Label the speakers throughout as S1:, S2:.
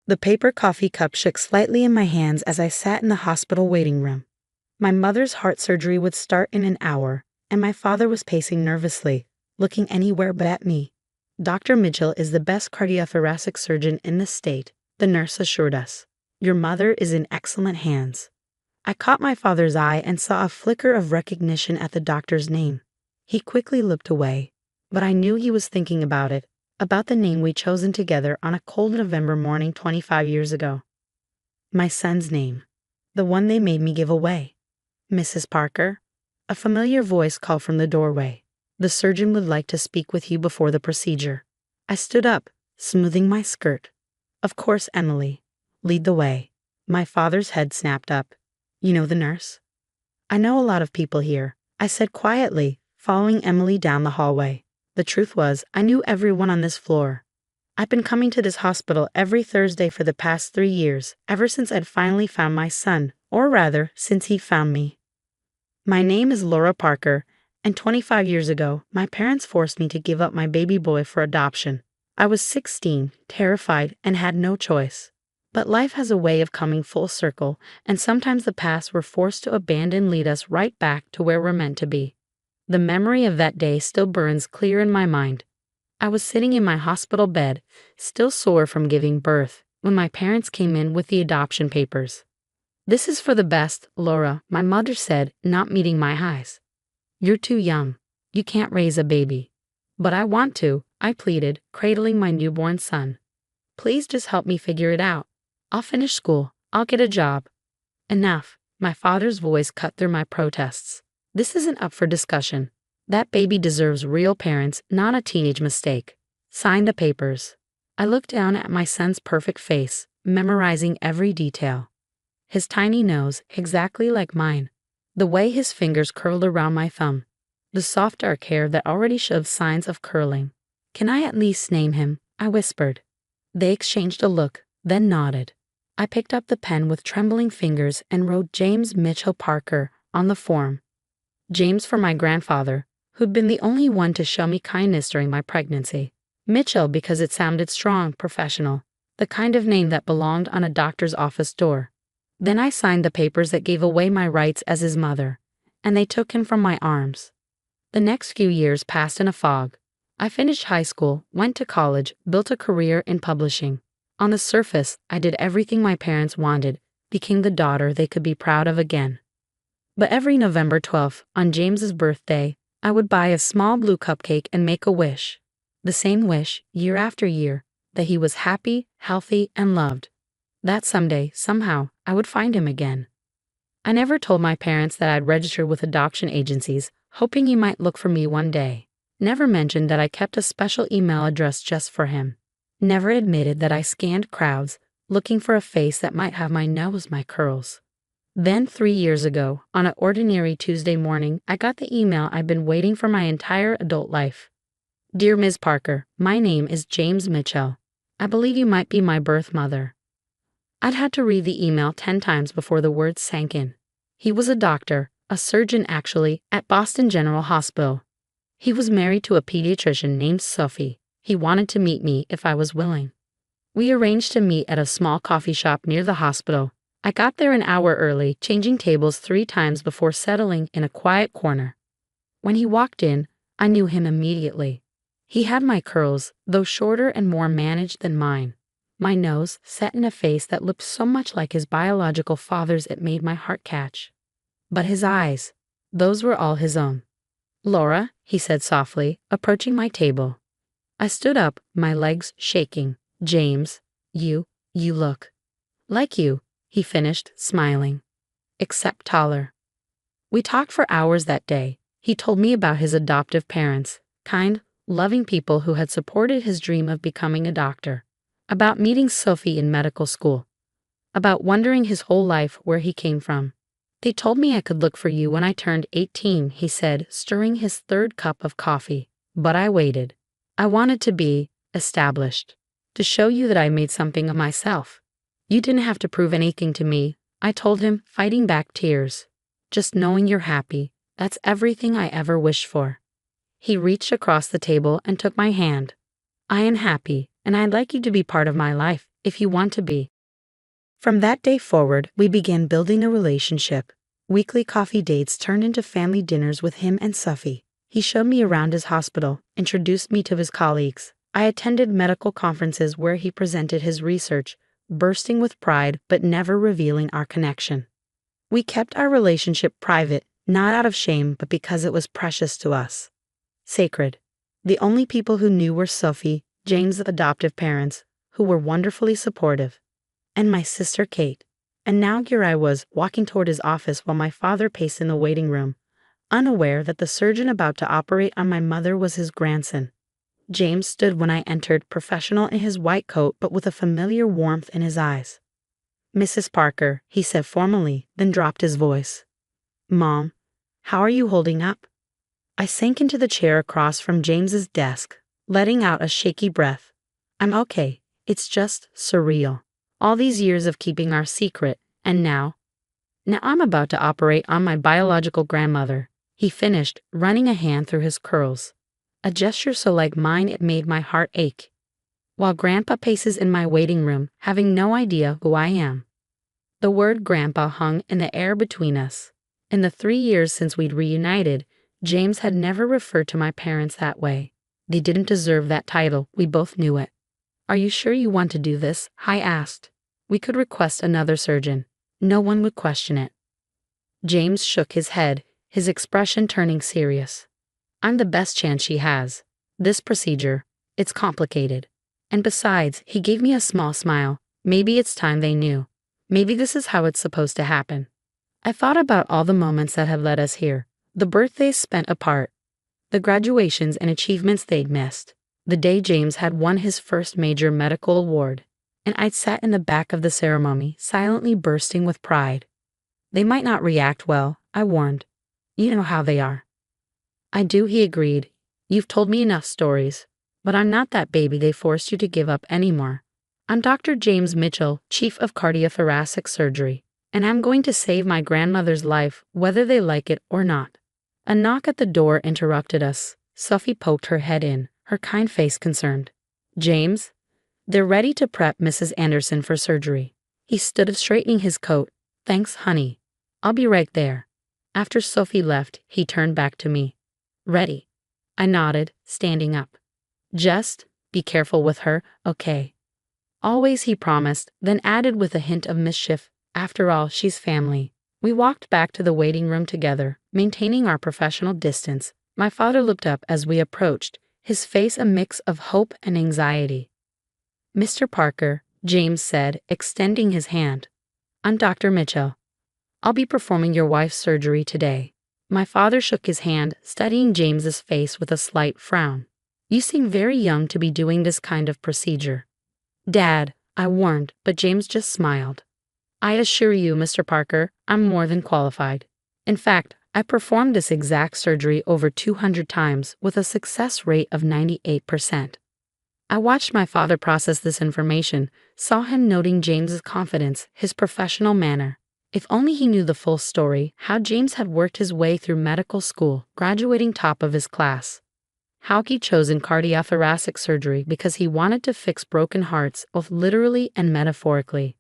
S1: The paper coffee cup shook slightly in my hands as I sat in the hospital waiting room. My mother's heart surgery would start in an hour, and my father was pacing nervously, looking anywhere but at me. Dr. Mitchell is the best cardiothoracic surgeon in the state, the nurse assured us. Your mother is in excellent hands. I caught my father's eye and saw a flicker of recognition at the doctor's name. He quickly looked away, but I knew he was thinking about it, about the name we'd chosen together on a cold November morning 25 years ago. My son's name. The one they made me give away. Mrs. Parker? A familiar voice called from the doorway. The surgeon would like to speak with you before the procedure. I stood up, smoothing my skirt. Of course, Emily. Lead the way. My father's head snapped up. You know the nurse? I know a lot of people here, I said quietly, following Emily down the hallway. The truth was, I knew everyone on this floor. I'd been coming to this hospital every Thursday for the past 3 years, ever since I'd finally found my son, or rather, since he found me. My name is Laura Parker, and 25 years ago, my parents forced me to give up my baby boy for adoption. I was 16, terrified, and had no choice. But life has a way of coming full circle, and sometimes the paths we're forced to abandon lead us right back to where we're meant to be. The memory of that day still burns clear in my mind. I was sitting in my hospital bed, still sore from giving birth, when my parents came in with the adoption papers. This is for the best, Laura, my mother said, not meeting my highs. You're too young. You can't raise a baby. But I want to, I pleaded, cradling my newborn son. Please just help me figure it out. I'll finish school. I'll get a job. Enough, my father's voice cut through my protests. This isn't up for discussion. That baby deserves real parents, not a teenage mistake. Sign the papers. I looked down at my son's perfect face, memorizing every detail. His tiny nose, exactly like mine. The way his fingers curled around my thumb. The soft dark hair that already showed signs of curling. Can I at least name him? I whispered. They exchanged a look, then nodded. I picked up the pen with trembling fingers and wrote James Mitchell Parker on the form. James for my grandfather, who'd been the only one to show me kindness during my pregnancy. Mitchell because it sounded strong, professional, the kind of name that belonged on a doctor's office door. Then I signed the papers that gave away my rights as his mother, and they took him from my arms. The next few years passed in a fog. I finished high school, went to college, built a career in publishing. On the surface, I did everything my parents wanted, became the daughter they could be proud of again. But every November 12th, on James's birthday, I would buy a small blue cupcake and make a wish. The same wish, year after year, that he was happy, healthy, and loved. That someday, somehow, I would find him again. I never told my parents that I'd registered with adoption agencies, hoping he might look for me one day. Never mentioned that I kept a special email address just for him. Never admitted that I scanned crowds, looking for a face that might have my nose, my curls. Then 3 years ago, on an ordinary Tuesday morning, I got the email I'd been waiting for my entire adult life. Dear Ms. Parker, my name is James Mitchell. I believe you might be my birth mother. I'd had to read the email 10 times before the words sank in. He was a doctor, a surgeon actually, at Boston General Hospital. He was married to a pediatrician named Sophie. He wanted to meet me if I was willing. We arranged to meet at a small coffee shop near the hospital. I got there an hour early, changing tables 3 times before settling in a quiet corner. When he walked in, I knew him immediately. He had my curls, though shorter and more managed than mine. My nose set in a face that looked so much like his biological father's it made my heart catch. But his eyes, those were all his own. Laura, he said softly, approaching my table. I stood up, my legs shaking. James, you look like you, he finished, smiling. Except taller. We talked for hours that day. He told me about his adoptive parents, kind, loving people who had supported his dream of becoming a doctor. About meeting Sophie in medical school. About wondering his whole life where he came from. They told me I could look for you when I turned 18, he said, stirring his 3rd cup of coffee. But I waited. I wanted to be established. To show you that I made something of myself. You didn't have to prove anything to me, I told him, fighting back tears. Just knowing you're happy, that's everything I ever wished for. He reached across the table and took my hand. I am happy, and I'd like you to be part of my life, if you want to be. From that day forward, we began building a relationship. Weekly coffee dates turned into family dinners with him and Sufi. He showed me around his hospital, introduced me to his colleagues. I attended medical conferences where he presented his research, bursting with pride but never revealing our connection. We kept our relationship private, not out of shame but because it was precious to us. Sacred. The only people who knew were Sophie, James' adoptive parents, who were wonderfully supportive, and my sister Kate. And now here I was, walking toward his office while my father paced in the waiting room, unaware that the surgeon about to operate on my mother was his grandson. James stood when I entered, professional in his white coat but with a familiar warmth in his eyes. "Mrs. Parker," he said formally, then dropped his voice. "Mom, how are you holding up?" I sank into the chair across from James's desk, letting out a shaky breath. "I'm okay. It's just surreal. All these years of keeping our secret, and now I'm about to operate on my biological grandmother," he finished, running a hand through his curls. A gesture so like mine it made my heart ache. While Grandpa paces in my waiting room, having no idea who I am. The word Grandpa hung in the air between us. In the 3 years since we'd reunited, James had never referred to my parents that way. They didn't deserve that title, we both knew it. "Are you sure you want to do this?" I asked. "We could request another surgeon. No one would question it." James shook his head, his expression turning serious. "I'm the best chance she has. This procedure, it's complicated. And besides," he gave me a small smile, "maybe it's time they knew. Maybe this is how it's supposed to happen." I thought about all the moments that had led us here, the birthdays spent apart, the graduations and achievements they'd missed, the day James had won his first major medical award, and I'd sat in the back of the ceremony, silently bursting with pride. "They might not react well," I warned. "You know how they are." "I do," he agreed. "You've told me enough stories. But I'm not that baby they forced you to give up anymore. I'm Dr. James Mitchell, Chief of Cardiothoracic Surgery, and I'm going to save my grandmother's life, whether they like it or not." A knock at the door interrupted us. Sophie poked her head in, her kind face concerned. "James? They're ready to prep Mrs. Anderson for surgery." He stood up, straightening his coat. "Thanks, honey. I'll be right there." After Sophie left, he turned back to me. "Ready?" I nodded, standing up. "Just be careful with her, okay?" "Always," he promised, then added with a hint of mischief, "After all, she's family." We walked back to the waiting room together, maintaining our professional distance. My father looked up as we approached, his face a mix of hope and anxiety. "Mr. Parker," James said, extending his hand. "I'm Dr. Mitchell. I'll be performing your wife's surgery today." My father shook his hand, studying James's face with a slight frown. "You seem very young to be doing this kind of procedure." "Dad," I warned, but James just smiled. "I assure you, Mr. Parker, I'm more than qualified. In fact, I performed this exact surgery over 200 times with a success rate of 98%. I watched my father process this information, saw him noting James's confidence, his professional manner. If only he knew the full story, how James had worked his way through medical school, graduating top of his class. How he'd chosen cardiothoracic surgery because he wanted to fix broken hearts, both literally and metaphorically.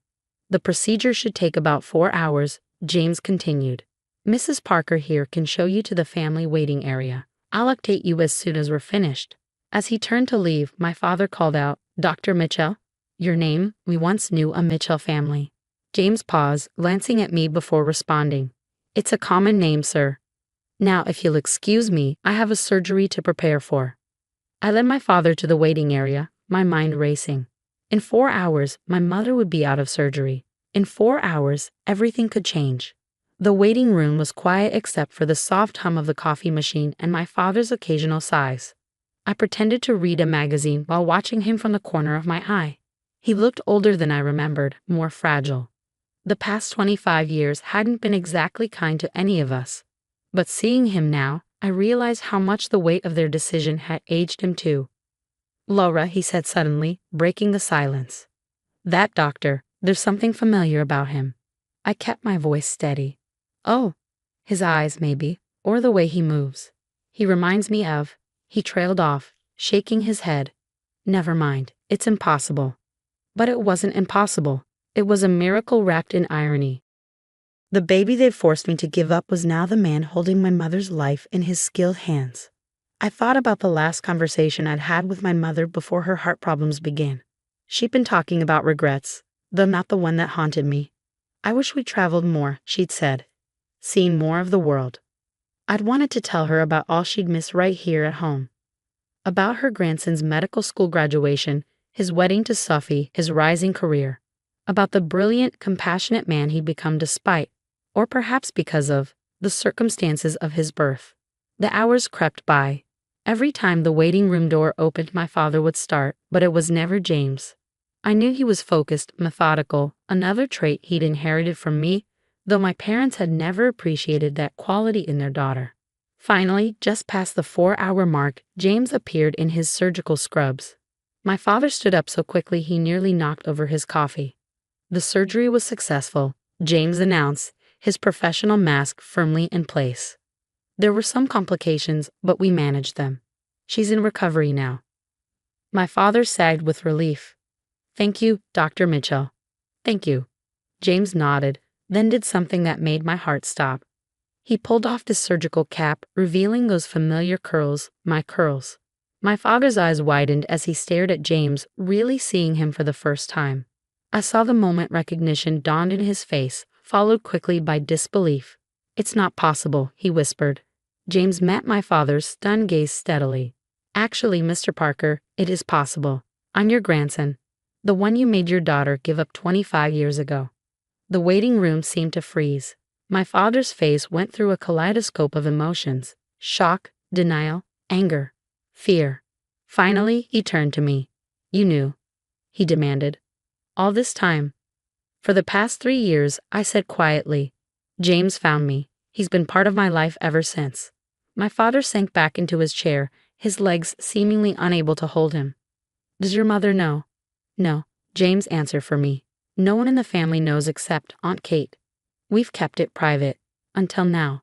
S1: "The procedure should take about 4 hours, James continued. "Mrs. Parker here can show you to the family waiting area. I'll update you as soon as we're finished." As he turned to leave, my father called out, "Dr. Mitchell? Your name? We once knew a Mitchell family." James paused, glancing at me before responding. "It's a common name, sir. Now, if you'll excuse me, I have a surgery to prepare for." I led my father to the waiting area, my mind racing. In 4 hours, my mother would be out of surgery. In 4 hours, everything could change. The waiting room was quiet except for the soft hum of the coffee machine and my father's occasional sighs. I pretended to read a magazine while watching him from the corner of my eye. He looked older than I remembered, more fragile. The past 25 years hadn't been exactly kind to any of us. But seeing him now, I realized how much the weight of their decision had aged him too. "Laura," he said suddenly, breaking the silence. "That doctor, there's something familiar about him." I kept my voice steady. "Oh, his eyes maybe, or the way he moves. He reminds me of..." He trailed off, shaking his head. "Never mind, it's impossible." But it wasn't impossible. It was a miracle wrapped in irony. The baby they forced me to give up was now the man holding my mother's life in his skilled hands. I thought about the last conversation I'd had with my mother before her heart problems began. She'd been talking about regrets, though not the one that haunted me. I wish we'd traveled more, she'd said. Seen more of the world. I'd wanted to tell her about all she'd miss right here at home. About her grandson's medical school graduation, his wedding to Sophie, his rising career. About the brilliant, compassionate man he'd become despite, or perhaps because of, the circumstances of his birth. The hours crept by. Every time the waiting room door opened, my father would start, but it was never James. I knew he was focused, methodical, another trait he'd inherited from me, though my parents had never appreciated that quality in their daughter. Finally, just past the 4-hour mark, James appeared in his surgical scrubs. My father stood up so quickly he nearly knocked over his coffee. The surgery was successful, James announced, his professional mask firmly in place. There were some complications, but we managed them. She's in recovery now. My father sagged with relief. Thank you, Dr. Mitchell. Thank you. James nodded, then did something that made my heart stop. He pulled off his surgical cap, revealing those familiar curls, my curls. My father's eyes widened as he stared at James, really seeing him for the first time. I saw the moment recognition dawned in his face, followed quickly by disbelief. It's not possible, he whispered. James met my father's stunned gaze steadily. Actually, Mr. Parker, it is possible. I'm your grandson. The one you made your daughter give up 25 years ago. The waiting room seemed to freeze. My father's face went through a kaleidoscope of emotions. Shock, denial, anger, fear. Finally, he turned to me. You knew, he demanded. All this time. For the past 3 years, I said quietly. James found me. He's been part of my life ever since. My father sank back into his chair, his legs seemingly unable to hold him. Does your mother know? No, James answered for me. No one in the family knows except Aunt Kate. We've kept it private. Until now.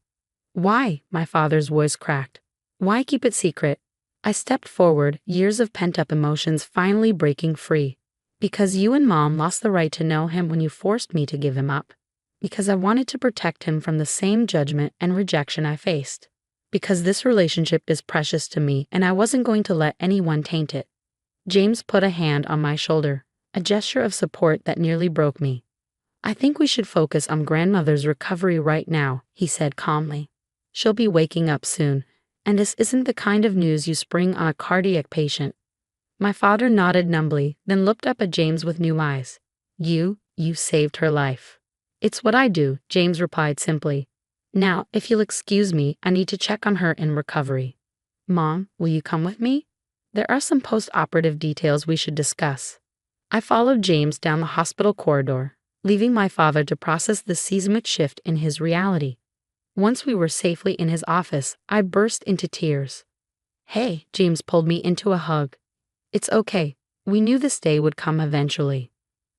S1: Why? My father's voice cracked. Why keep it secret? I stepped forward, years of pent-up emotions finally breaking free. Because you and Mom lost the right to know him when you forced me to give him up. Because I wanted to protect him from the same judgment and rejection I faced. Because this relationship is precious to me and I wasn't going to let anyone taint it. James put a hand on my shoulder, a gesture of support that nearly broke me. I think we should focus on grandmother's recovery right now, he said calmly. She'll be waking up soon, and this isn't the kind of news you spring on a cardiac patient. My father nodded numbly, then looked up at James with new eyes. You saved her life. It's what I do, James replied simply. Now, if you'll excuse me, I need to check on her in recovery. Mom, will you come with me? There are some post-operative details we should discuss. I followed James down the hospital corridor, leaving my father to process the seismic shift in his reality. Once we were safely in his office, I burst into tears. Hey, James pulled me into a hug. It's okay. We knew this day would come eventually.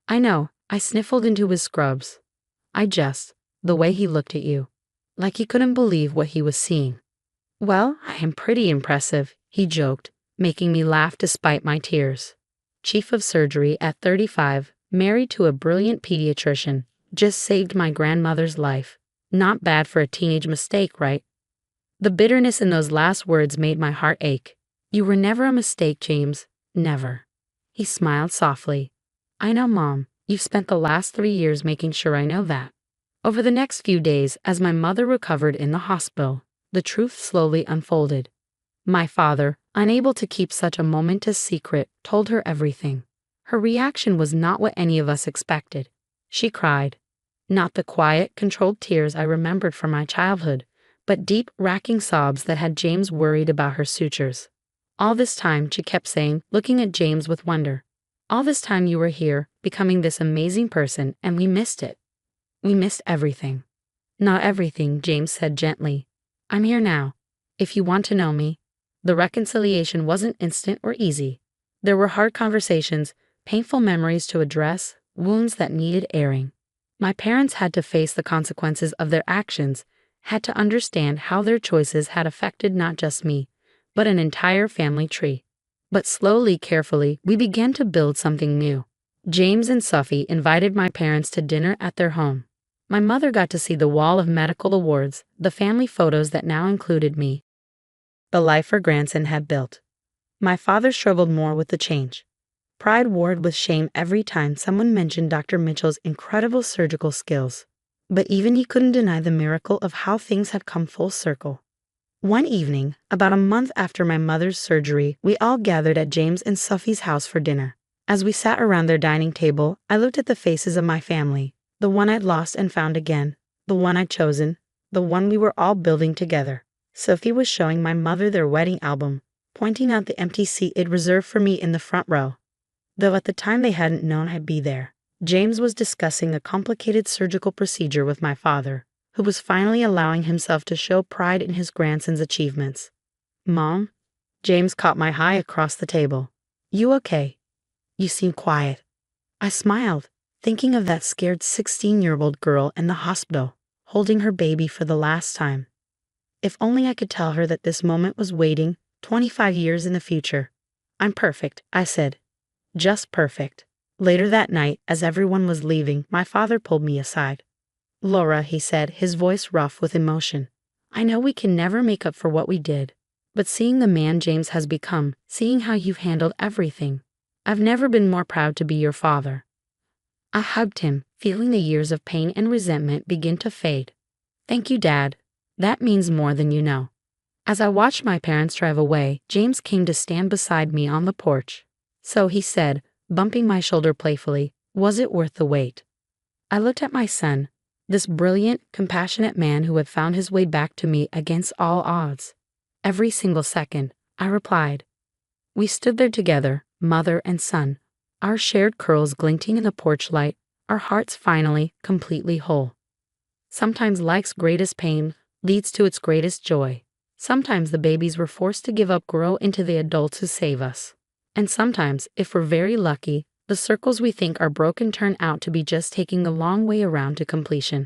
S1: I know, I sniffled into his scrubs. The way he looked at you. Like he couldn't believe what he was seeing. Well, I am pretty impressive, he joked, making me laugh despite my tears. Chief of surgery at 35, married to a brilliant pediatrician, just saved my grandmother's life. Not bad for a teenage mistake, right? The bitterness in those last words made my heart ache. You were never a mistake, James. Never. He smiled softly. I know, Mom. You've spent the last 3 years making sure I know that. Over the next few days, as my mother recovered in the hospital, the truth slowly unfolded. My father, unable to keep such a momentous secret, told her everything. Her reaction was not what any of us expected. She cried. Not the quiet, controlled tears I remembered from my childhood, but deep, racking sobs that had James worried about her sutures. All this time, she kept saying, looking at James with wonder. All this time you were here, becoming this amazing person, and we missed it. We missed everything. Not everything, James said gently. I'm here now. If you want to know me. The reconciliation wasn't instant or easy. There were hard conversations, painful memories to address, wounds that needed airing. My parents had to face the consequences of their actions, had to understand how their choices had affected not just me, but an entire family tree. But slowly, carefully, we began to build something new. James and Sophie invited my parents to dinner at their home. My mother got to see the wall of medical awards, the family photos that now included me. The life her grandson had built. My father struggled more with the change. Pride warred with shame every time someone mentioned Dr. Mitchell's incredible surgical skills. But even he couldn't deny the miracle of how things had come full circle. One evening, about a month after my mother's surgery, we all gathered at James and Sophie's house for dinner. As we sat around their dining table, I looked at the faces of my family, the one I'd lost and found again, the one I'd chosen, the one we were all building together. Sophie was showing my mother their wedding album, pointing out the empty seat it reserved for me in the front row. Though at the time they hadn't known I'd be there. James was discussing a complicated surgical procedure with my father, who was finally allowing himself to show pride in his grandson's achievements. "Mom?" James caught my eye across the table. "You okay? You seem quiet." I smiled, thinking of that scared 16-year-old girl in the hospital, holding her baby for the last time. If only I could tell her that this moment was waiting 25 years in the future. "I'm perfect," I said. "Just perfect." Later that night, as everyone was leaving, my father pulled me aside. "Laura," he said, his voice rough with emotion, "I know we can never make up for what we did, but seeing the man James has become, seeing how you've handled everything, I've never been more proud to be your father." I hugged him, feeling the years of pain and resentment begin to fade. "Thank you, Dad. That means more than you know." As I watched my parents drive away, James came to stand beside me on the porch. "So," he said, bumping my shoulder playfully, "was it worth the wait?" I looked at my son, this brilliant, compassionate man who had found his way back to me against all odds. "Every single second," I replied. We stood there together, mother and son, our shared curls glinting in the porch light, our hearts finally completely whole. Sometimes life's greatest pain leads to its greatest joy. Sometimes the babies we're forced to give up grow into the adults who save us. And sometimes, if we're very lucky, the circles we think are broken turn out to be just taking the long way around to completion.